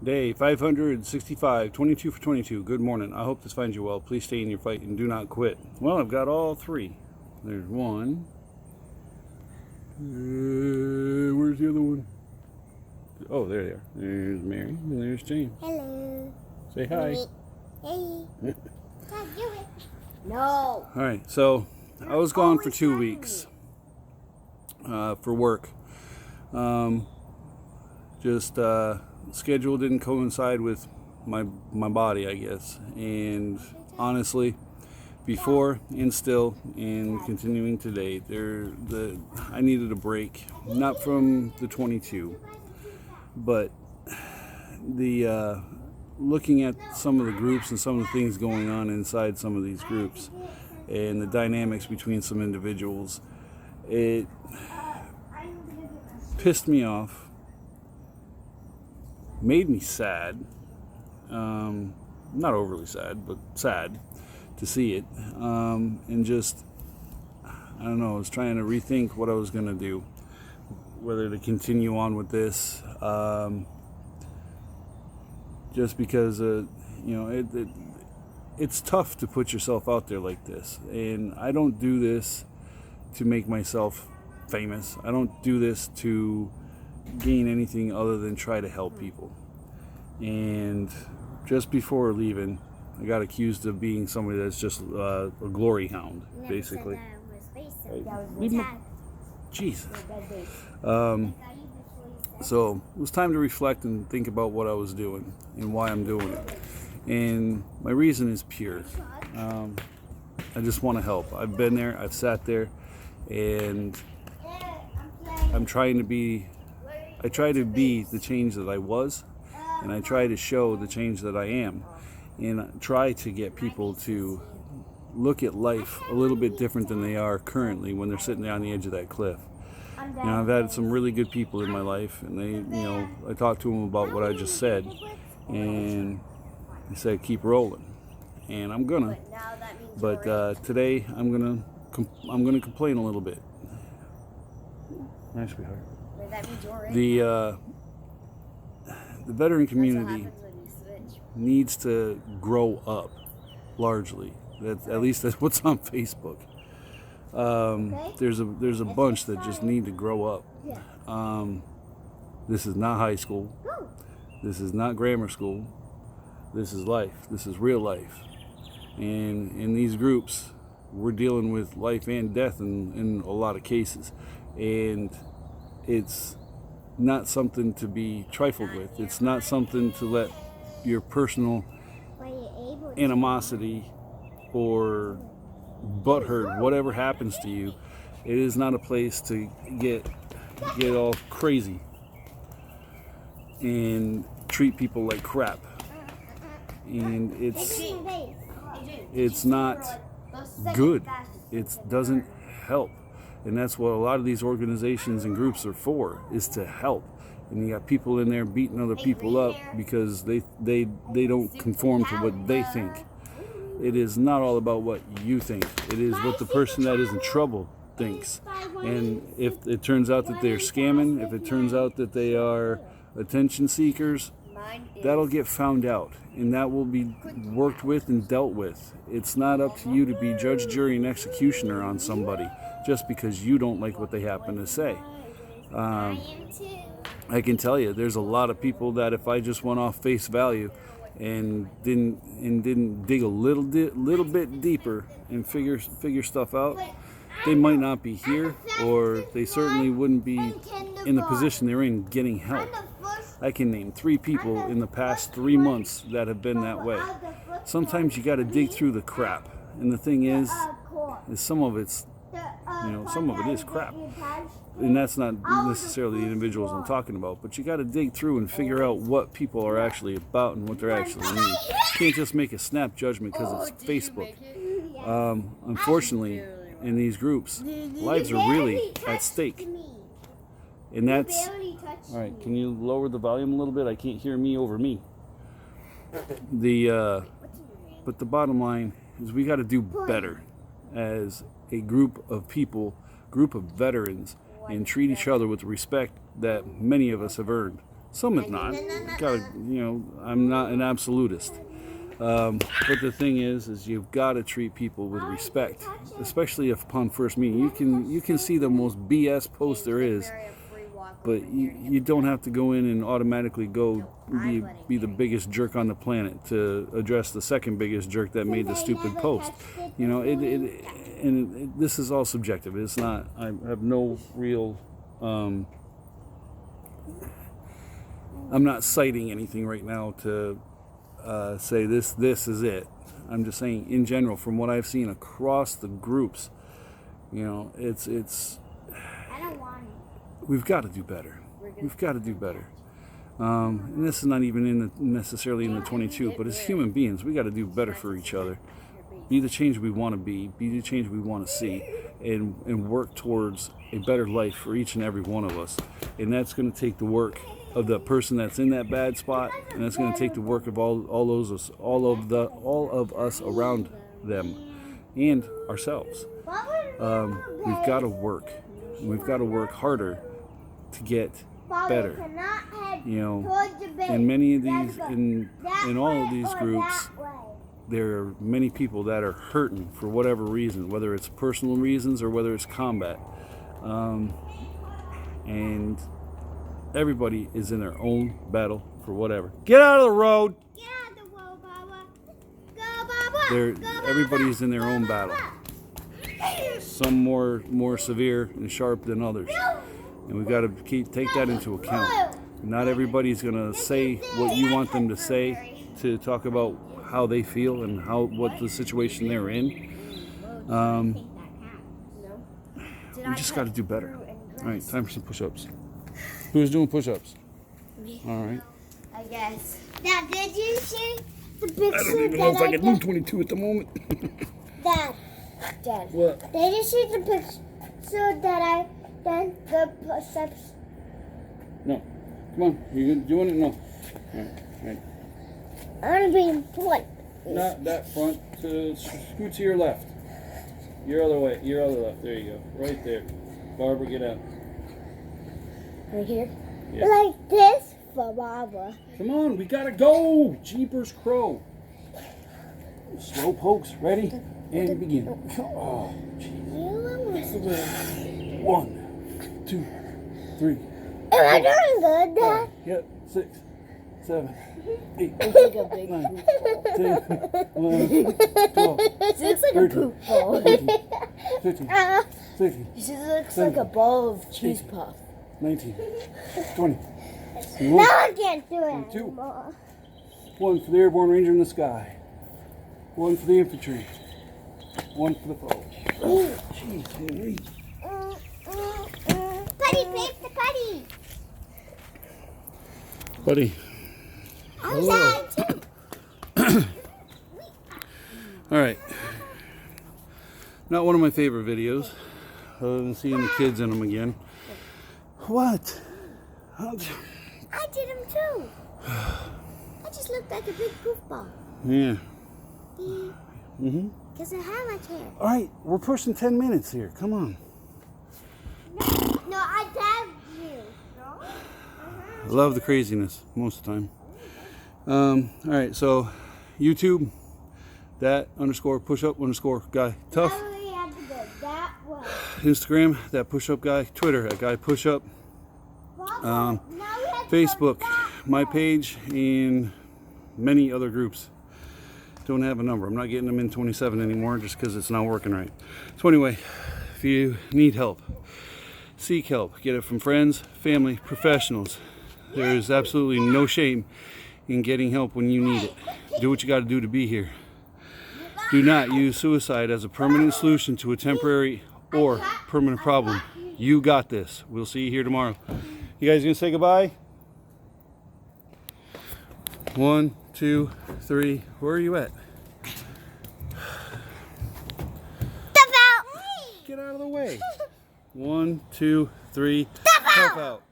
Day 565, 22 for 22. Good morning. I hope this finds you well. Please stay in your fight and do not quit. Well, I've got all three. There's one. Where's the other one? Oh, there they are. There's Mary and there's James. Hello. Say hi. Hey. Can't do it. No. All right, so I was gone for 2 weeks for work. Schedule didn't coincide with my body, I guess. And honestly, before and still and continuing today, I needed a break, not from the 22, but the looking at some of the groups and some of the things going on inside some of these groups and the dynamics between some individuals, it pissed me off, made me sad, not overly sad, but sad to see it, and just, I don't know, I was trying to rethink what I was going to do, whether to continue on with this, just because, it's tough to put yourself out there like this, and I don't do this to make myself famous. I don't do this to gain anything other than try to help people. And just before leaving, I got accused of being somebody that's just a glory hound, basically. Jesus. So it was time to reflect and think about what I was doing and why I'm doing it. And my reason is pure. I just want to help. I've been there, I've sat there, and I try to be the change that I was, and I try to show the change that I am, and try to get people to look at life a little bit different than they are currently when they're sitting there on the edge of that cliff. I've had some really good people in my life, and I talked to them about what I just said, and they said keep rolling, and I'm gonna. But today I'm gonna complain a little bit. Nice, sweetheart. The veteran community needs to grow up, largely. At least that's what's on Facebook. There's a bunch that just need to grow up. This is not high school. This is not grammar school. This is life. This is real life. And in these groups, we're dealing with life and death in a lot of cases. And it's not something to be trifled with. It's not something to let your personal animosity or butthurt, whatever happens to you, it is not a place to get all crazy and treat people like crap. And it's not good. It doesn't help. And that's what a lot of these organizations and groups are for, is to help. And you got people in there beating other people up because they don't conform to what they think. It is not all about what you think. It is what the person that is in trouble thinks. And if it turns out that they're scamming, if it turns out that they are attention seekers, that'll get found out, and that will be worked with and dealt with. It's not up to you to be judge, jury, and executioner on somebody just because you don't like what they happen to say. I can tell you, there's a lot of people that if I just went off face value and didn't dig a little bit deeper and figure stuff out, they might not be here, or they certainly wouldn't be in the position they're in getting help. I can name 3 people in the past 3 months that have been that way. Sometimes you got to dig through the crap, and the thing is some of it is crap, and that's not necessarily the individuals I'm talking about, but you got to dig through and figure out what people are actually about and what they're actually need. You can't just make a snap judgment because it's Facebook. Unfortunately, in these groups, lives are really at stake, and that's all right. Can you lower the volume a little bit? I can't hear me over me. But the bottom line is we got to do better as a group of veterans, and treat each other with the respect that many of us have earned Some is not. Gotta, I'm not an absolutist. But the thing is you've got to treat people with respect, especially if upon first meeting. You can see the most BS post there is, but you don't have to go in and automatically go be the biggest jerk on the planet to address the second biggest jerk that made the stupid post. This is all subjective. It's not. I have no real. I'm not citing anything right now to say this is it. I'm just saying in general, from what I've seen across the groups, it's. I don't want it. We've got to do better. We've got to do better. And this is not even necessarily in the 22, but as human beings, we got to do better for each other. Be the change we want to be the change we want to see, and work towards a better life for each and every one of us. And that's going to take the work of the person that's in that bad spot, and that's going to take the work of all of us around them and ourselves. We've got to work. We've got to work harder to get better. In many of these, in all of these groups, there are many people that are hurting for whatever reason, whether it's personal reasons or whether it's combat. And everybody is in their own battle for whatever. Get out of the road! Get out of the road, Baba. Go, Baba. Everybody's in their own battle. Some more severe and sharp than others. And we've got to take that into account. Not everybody's going to say what you want them to say to talk about how they feel and what the situation they're in. We just got to do better. All right, time for some push-ups. Who's doing push-ups? All right. I guess. Dad, did you see the picture I don't even know if I can do 22 at the moment. Dad. What? Did you see the picture that I done the push-ups? No. Come on. You doing it? No. All right. I want to be in front. Not that front. Scoot to your left. Your other way. Your other left. There you go. Right there. Barbara, get out. Right here? Yeah. Like this for Barbara. Come on. We got to go. Jeepers Crow. Slow pokes. Ready? And begin. Oh, jeez. You almost did. 1, 2, 3. Am I doing good, Dad? Yep. 6, 7, 8, Looks like a big 9, poop ball. 10, 11, 12, She looks like a 13, poop ball. 14, 15, 16, She looks like a ball of cheese puff. 19, 20. Now I can't do it And 2. anymore. 1 for the airborne ranger in the sky. 1 for the infantry. 1 for the foe. Jeez, Henry. Putty, place the putty. Buddy. I'm sad too. All right. Not one of my favorite videos, other than seeing the kids in them again. What? I did them too. I just looked like a big goofball. Yeah. Because I have much hair. All right, we're pushing 10 minutes here. Come on. No, I tagged you. I love the craziness most of the time. All right, so YouTube, that _push-up _guy tough. Now we have to go that way. Instagram, that push-up guy. Twitter, that guy push-up. Now we have to Facebook, go that my way. page, and many other groups. Don't have a number. I'm not getting them in 27 anymore just because it's not working right. So anyway, if you need help, seek help. Get it from friends, family, professionals. There is absolutely no shame in getting help when you need it. Do what you got to do to be here. Do not use suicide as a permanent solution to a temporary or permanent problem. You got this. We'll see you here tomorrow. You guys gonna say goodbye? 1, 2, 3. Where are you at? Step out. Get out of the way. 1, 2, 3. Step out. Step out.